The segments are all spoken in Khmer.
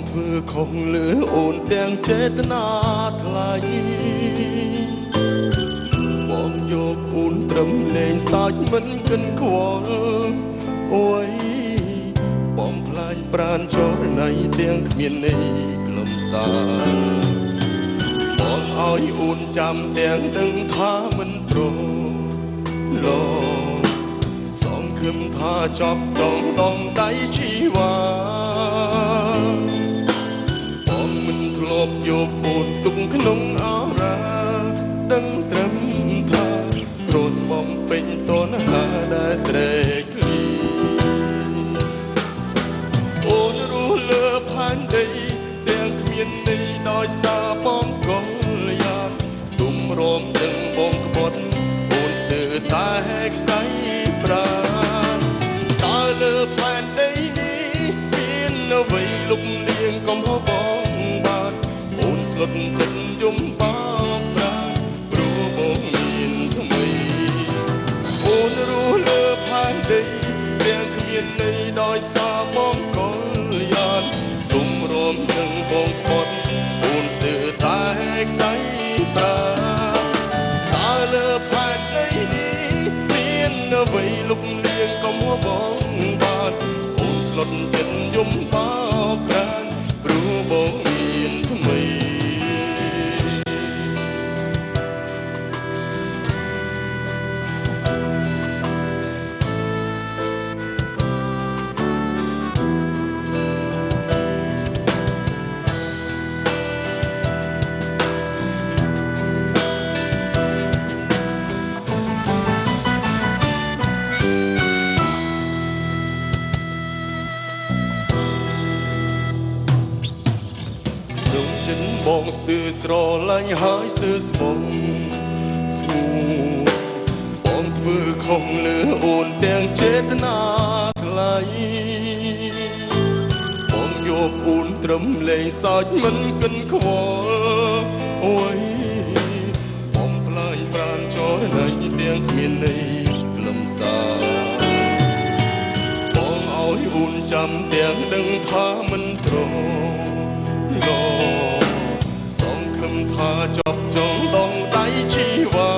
ធ្វើខុសលឺអូនទាំងចេតនាថ្លៃបងយកអូនត្រឹមលេងសាច់មិនកិនខ្វល់អូយបងខ្លាញ់ប្រានចរណៃទាំងគ្មានន័យក្លំសារបងឲ្យអូនចាំទាំងដឹងថាមិនប្រឡងសងខឹមថាចប់ចង់ដងដៃជីវ៉ាបងមិនធ្លាប់យកអូនទុកក្នុងអារាដឹងត្រឹមថាក្រូនបងពេញតនហាដែលស្រែកឃ្លីអូនរស់លើផែនដីទាំងគ្មានន័យដោយសារបងកលយ៉ាងទុំរំដឹងបងក្បត់អូនស្ទើរតែខ្សែប្រាណតើលើផែនដីនេះមានអ្វីលុបលៀងកំហុសបងបានអូនស្លុតចិត្តយំបោកប្រាណព្រោះបងមានថ្មីអូនរស់លើផែនដីទាំងគ្មានន័យដោយសារបងកលយ៉ាងទុំរំនឹងបងក្បត់អូនស្ទើរតែខ្សែប្រាណតើលើផែនដីនេះមានអ្វីលុបលៀងកំហុសបងបានអូនស្លុតចិត្តយំបោកប្រាណព្រោះបងមានថ្មីបងស្ទើរស្រឡាញ់ហើយស្ទើរស្មងស្ងួនបងធ្វើខំលើអូនទាំងចេតនាថ្លៃបងយកអូនត្រឹមលេងសាច់មិនកិនខ្វល់អូយបងខ្លាញ់ប្រានចរណៃទាំងគ្មានន័យក្លំសារបងឲ្យអូនចាំទាំងដឹងថាមិនត្រឡថាចប់ចងដងដៃជីវ៉ា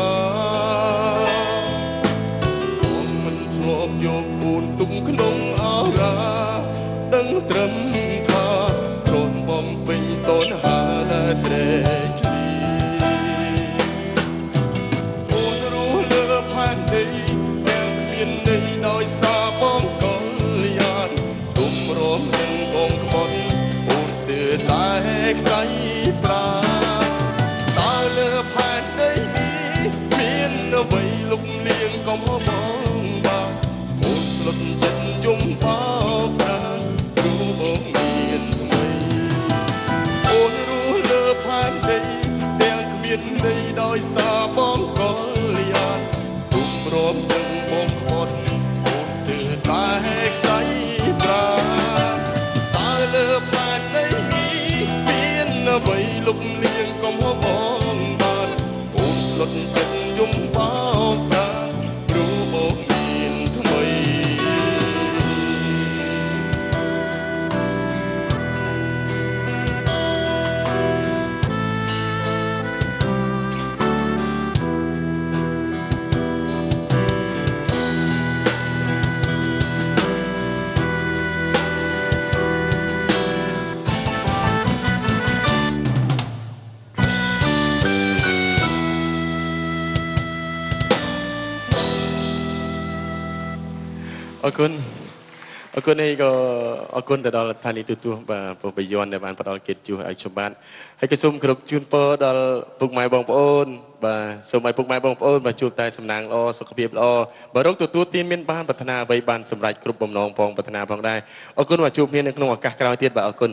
បងមិនធ្លាប់យកអូនទុំក្នុងអារាដឹងត្រឹមថាក្រនបងពេញតនហាដែលស្រែកឃ្លីអូនរស់លើផែនដីទាំងគ្មានន័យដោយសារបងកលយ៉ាងទុំរំនឹងបងក្បត់អូនស្ទើរតែខ្សែប្រាលើផែនដីនេះមានអ្វីលុបលៀងកំហុសបងបានអូនស្លុតចិត្តយំបោកប្រាណព្រោះបងមានថ្មីអូនរស់លើផែនដីទាំងគ្មានន័យដោយសារបងកលយ៉ាងទុំរំនឹងបងក្បត់អូនស្ទើរតែខ្សែប្រាណតើលើផែនដីនេះមានអ្វីលុបលៀងកំហុសបងស្លុតចិត្តយំបោកប្រាណព្រោះបងមានថ្មីអរគុណនេះក៏អរគុណទៅដល់ស្ថានីយទូរទស្សន៍បាទប្រពៃយ័នដែលបានផ្ដល់កិត្តិយសឲ្យខ្ញុំបាទហើយក៏សូមគោរពជូនពរដល់ពុកម៉ែបងប្អូនបាទសូមឲ្យពុកម៉ែបងប្អូនបាទជួបតែសំណាងល្អសុខភាពល្អបើរកទទួលទានមានបានប្រាថ្នាអ្វីបានសម្រេចគ្រប់បំណងផងប្រាថ្នាផងដែរអរគុណបាទជួបគ្នានៅក្នុងឱកាសក្រោយទៀតបាទអរគុណ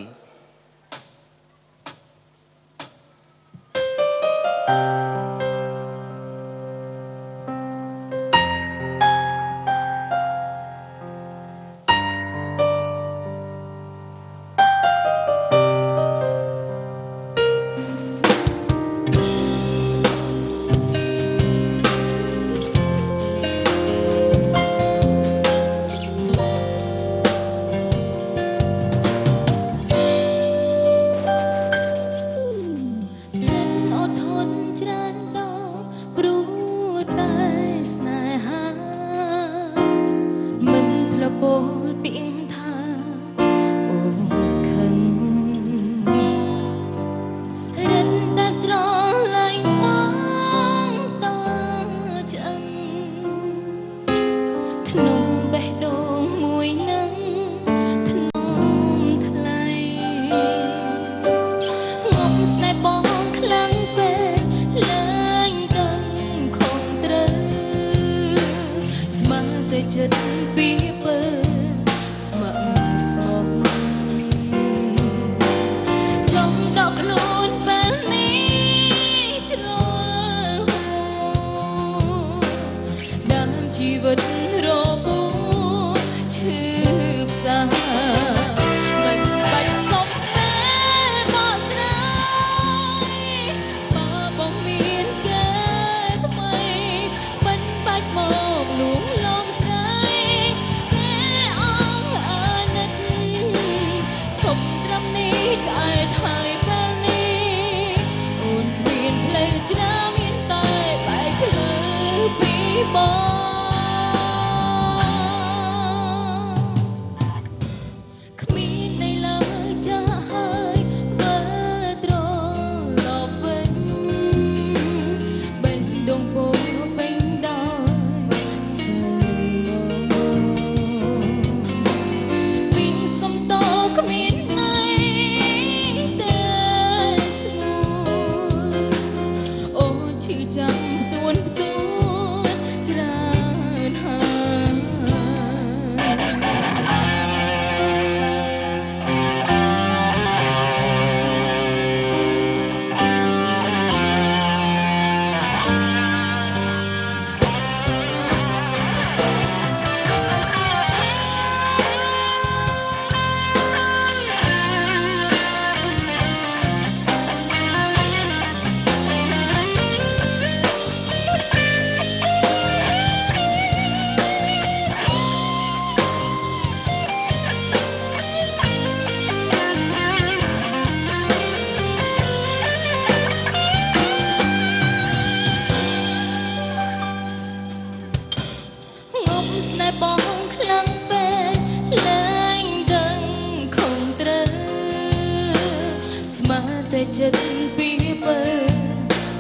ចិត្តពីបើ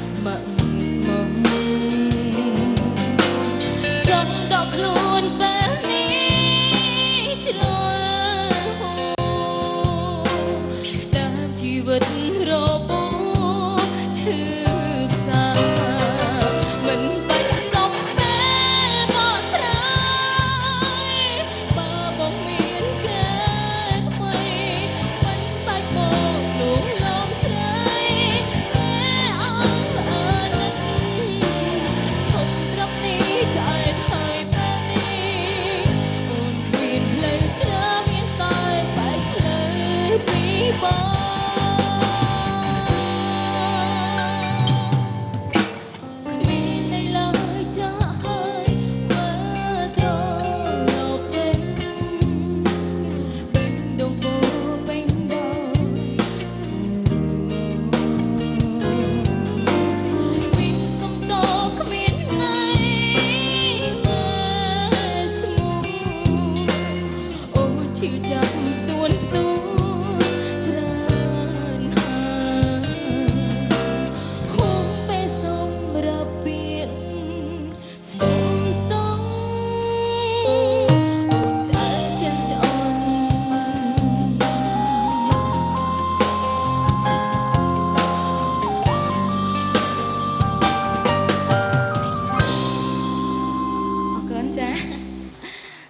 ស្ម័គ្រស្មោះចង់ដកខ្លួនពេលនេះជ្រុលហូរដើមជីវិតរបូរឈឺផ្សាមិនបាច់សំពេលក៏ស្រាយបើបងមានគេថ្មីមិនបាច់មកនោះលំស្រីតែអងអើនិតឈប់ត្រឹមនេះចែកហើយពេលនេះអូនមានផ្លូវឆ្លើមានតែបែកផ្លូវពីបង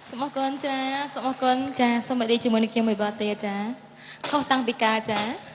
សូមអរគុណចាសូមអរគុណចាសូមឲ្យជាមួយនឹងខ្ញុំមួយបាត់ទេចាខុសតាំងពីការចា